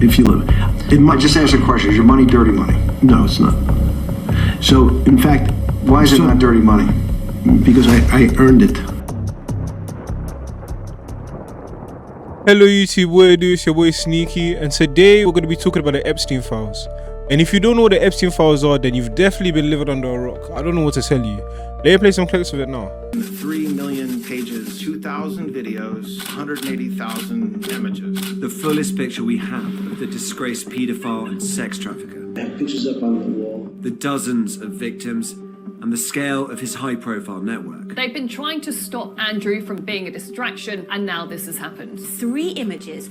if you live. I just asked a question. Is your money dirty money? No, it's not. So, in fact... Why is it not dirty money? Because I earned it. Hello YouTube, what it do? It's your boy Sneaky, and today we're going to be talking about the Epsteine files. And if you don't know what the Epsteine files are, then you've definitely been living under a rock. I don't know what to tell you. Let me play some clips of it now. 3 million pages, 2,000 videos, 180,000 images. The fullest picture we have of the disgraced paedophile and sex trafficker. I have pictures up on the wall. The dozens of victims and the scale of his high-profile network. They've been trying to stop Andrew from being a distraction, and now this has happened. 3 images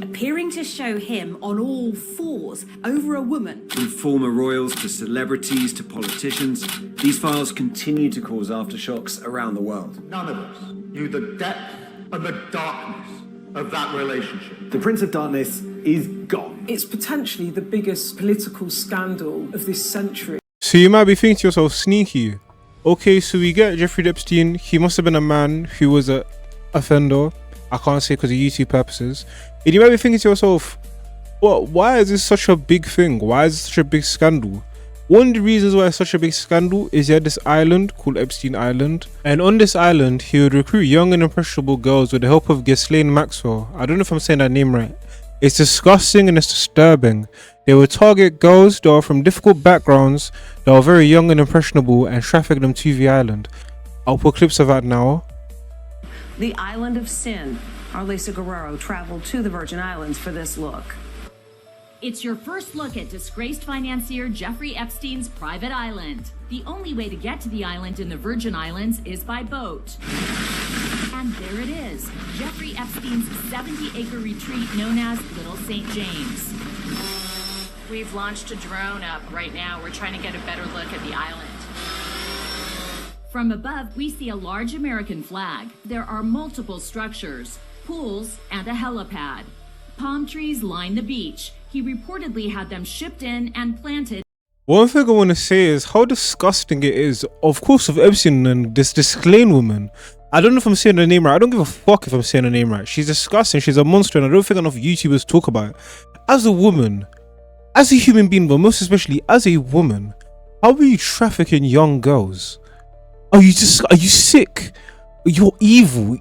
appearing to show him on all fours over a woman. From former royals to celebrities to politicians, these files continue to cause aftershocks around the world. None of us knew the depth and the darkness of that relationship. The Prince of Darkness is gone. It's potentially the biggest political scandal of this century. So you might be thinking to yourself, Sneaky, okay, so we get Jeffrey Epstein. He must have been a man who was a offender. I can't say because of YouTube purposes. And you might be thinking to yourself, well, why is this such a big thing? Why is this such a big scandal? One of the reasons why it's such a big scandal is he had this island called Epstein Island. And on this island, he would recruit young and impressionable girls with the help of Ghislaine Maxwell. I don't know if I'm saying that name right. It's disgusting and it's disturbing. They would target girls that are from difficult backgrounds, that are very young and impressionable, and traffic them to the island. I'll put clips of that now. The Island of Sin. Our Lisa Guerrero traveled to the Virgin Islands for this look. It's your first look at disgraced financier Jeffrey Epstein's private island. The only way to get to the island in the Virgin Islands is by boat. And there it is, Jeffrey Epstein's 70-acre retreat known as Little St. James. We've launched a drone up right now. We're trying to get a better look at the island. From above, we see a large American flag. There are multiple structures, pools, and a helipad. Palm trees line the beach. He reportedly had them shipped in and planted. One thing I want to say is how disgusting it is, of course, of Epstein and this Ghislaine woman. I don't know if I'm saying her name right. I don't give a fuck if I'm saying her name right. She's disgusting. She's a monster, and I don't think enough YouTubers talk about it. As a woman, as a human being, but most especially as a woman, how are you trafficking young girls? Are you sick? You're evil.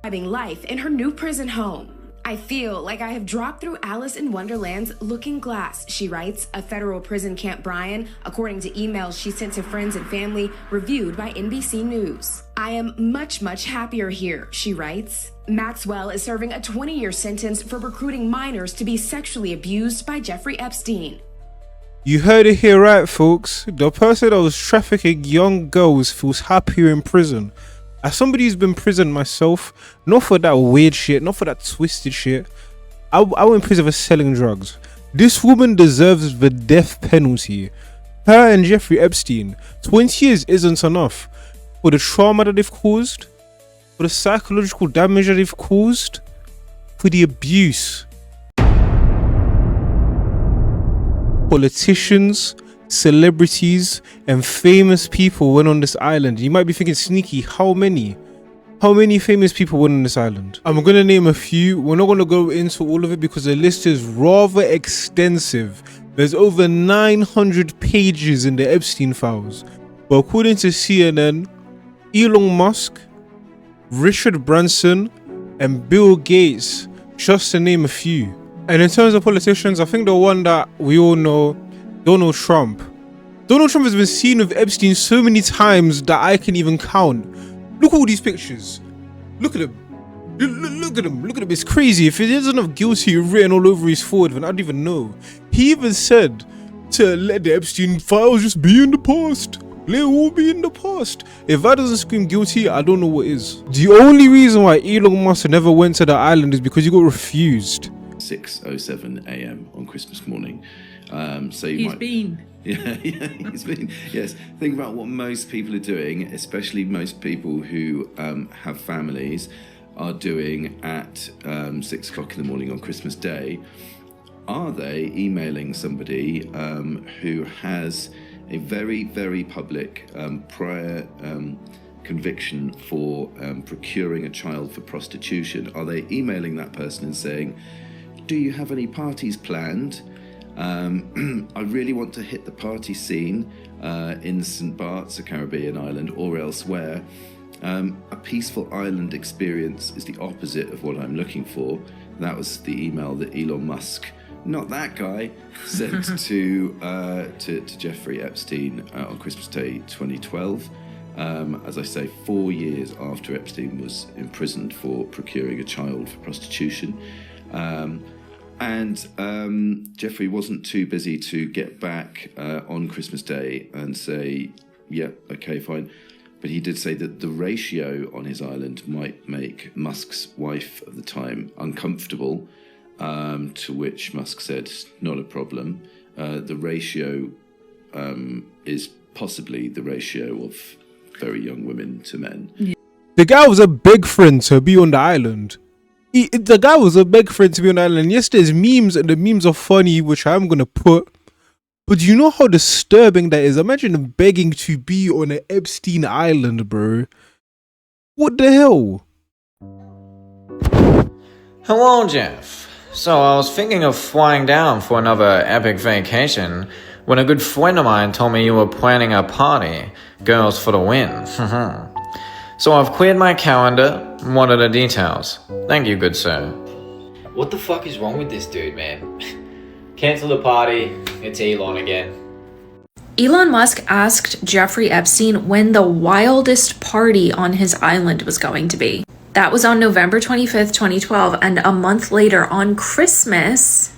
Having life in her new prison home. I feel like I have dropped through Alice in Wonderland's looking glass, she writes, a federal prison Camp Bryan, according to emails she sent to friends and family reviewed by NBC News. I am much happier here, she writes. Maxwell is serving a 20-year sentence for recruiting minors to be sexually abused by Jeffrey Epstein. You heard it here right, folks. The person that was trafficking young girls feels happier in prison. As somebody who's been in prison myself, not for that weird shit, not for that twisted shit. I went in prison for selling drugs. This woman deserves the death penalty. Her and Jeffrey Epstein. 20 years isn't enough. For the trauma that they've caused, for the psychological damage that they've caused, for the abuse. Politicians, celebrities, and famous people went on this island. You might be thinking, Sneaky, how many famous people went on this island? I'm gonna name a few. We're not gonna go into all of it because the list is rather extensive. There's over 900 pages in the Epstein files. But according to CNN, Elon Musk, Richard Branson, and Bill Gates, just to name a few. And in terms of politicians, I think the one that we all know, Donald Trump. Donald Trump has been seen with Epstein so many times that I can even count. Look at all these pictures. Look at him. Look at him. Look at him. It's crazy. If he doesn't have guilty written all over his forehead, then I don't even know. He even said to let the Epstein files just be in the past. Let it all be in the past. If that doesn't scream guilty, I don't know what is. The only reason why Elon Musk never went to the island is because he got refused. 6:07 a.m. on Christmas morning. So He's been. Yeah, he's been. Yes, think about what most people are doing, especially most people who have families, are doing at 6 o'clock in the morning on Christmas Day. Are they emailing somebody who has a very public prior conviction for procuring a child for prostitution? Are they emailing that person and saying, do you have any parties planned? I really want to hit the party scene in St. Bart's, a Caribbean island, or elsewhere. A peaceful island experience is the opposite of what I'm looking for. That was the email that Elon Musk, not that guy, sent to Jeffrey Epstein on Christmas Day 2012. As I say, 4 years after Epstein was imprisoned for procuring a child for prostitution. Jeffrey wasn't too busy to get back on Christmas Day and say, yeah, okay, fine. But he did say that the ratio on his island might make Musk's wife of the time uncomfortable, to which Musk said, not a problem. The ratio is possibly the ratio of very young women to men. The guy was a big friend to be on the island. The guy was a big friend to be on the island. Yes, there's memes, and the memes are funny, which I'm going to put. But do you know how disturbing that is? Imagine begging to be on an Epstein island, bro. What the hell? Hello, Jeff. So I was thinking of flying down for another epic vacation when a good friend of mine told me you were planning a party. Girls for the win. So I've cleared my calendar. What are the details? Thank you, good sir. What the fuck is wrong with this dude, man? Cancel the party. It's Elon again. Elon Musk asked Jeffrey Epstein when the wildest party on his island was going to be. That was on November 25th, 2012, and a month later on Christmas,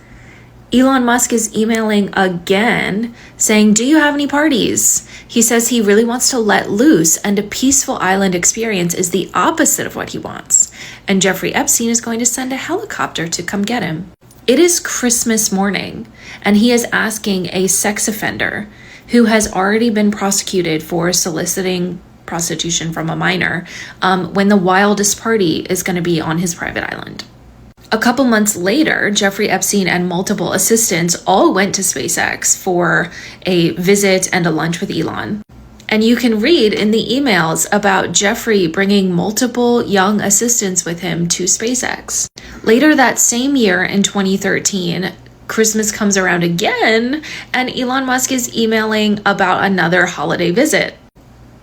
Elon Musk is emailing again saying, do you have any parties? He says he really wants to let loose, and a peaceful island experience is the opposite of what he wants. And Jeffrey Epstein is going to send a helicopter to come get him. It is Christmas morning, and he is asking a sex offender who has already been prosecuted for soliciting prostitution from a minor when the wildest party is going to be on his private island. A couple months later, Jeffrey Epstein and multiple assistants all went to SpaceX for a visit and a lunch with Elon. And you can read in the emails about Jeffrey bringing multiple young assistants with him to SpaceX. Later that same year in 2013, Christmas comes around again, and Elon Musk is emailing about another holiday visit.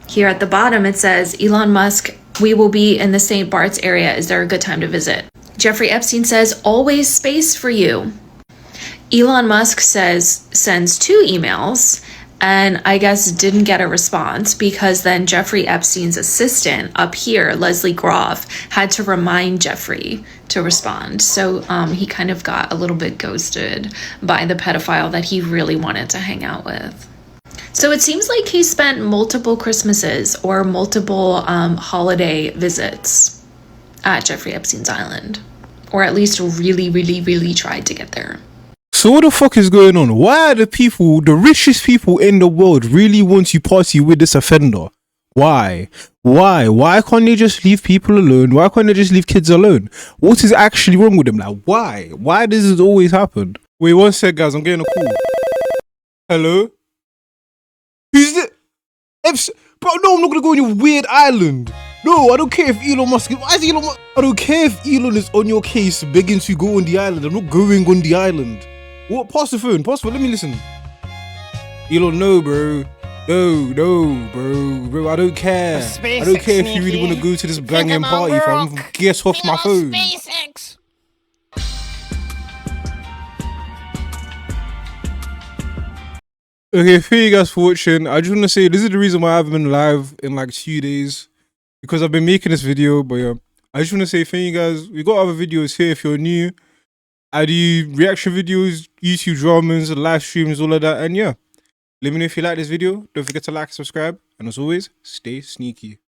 Here at the bottom, it says, Elon Musk, we will be in the St. Bart's area. Is there a good time to visit? Jeffrey Epstein says, always space for you. Elon Musk sends 2 emails, and I guess didn't get a response, because then Jeffrey Epstein's assistant up here, Leslie Groff, had to remind Jeffrey to respond. So he kind of got a little bit ghosted by the pedophile that he really wanted to hang out with. So it seems like he spent multiple Christmases or multiple holiday visits at Jeffrey Epstein's island, or at least really tried to get there. So what the fuck is going on? Why are the richest people in the world really want to party with this offender? Why? Why can't they just leave people alone? Why can't they just leave kids alone? What is actually wrong with them? Like, why? Why does this always happen? Wait, one sec, guys. I'm getting a call. Hello? Who's this? Bro, no, I'm not gonna go on your weird island. No, I don't care if Elon Musk. Why is Elon Musk? I don't care if Elon is on your case begging to go on the island. I'm not going on the island. What? Pass the phone. Let me listen. Elon, no, bro. No, bro. I don't care. I don't care if you really want to go to this banging party, fam. Get off my phone. SpaceX. Okay, thank you guys for watching. I just want to say this is the reason why I haven't been live in like 2 days, because I've been making this video. But yeah, I just want to say thank you guys. We got other videos here if you're new. I do reaction videos, YouTube dramas, live streams, all of that. And yeah, let me know if you like this video. Don't forget to like, subscribe, and as always, stay sneaky.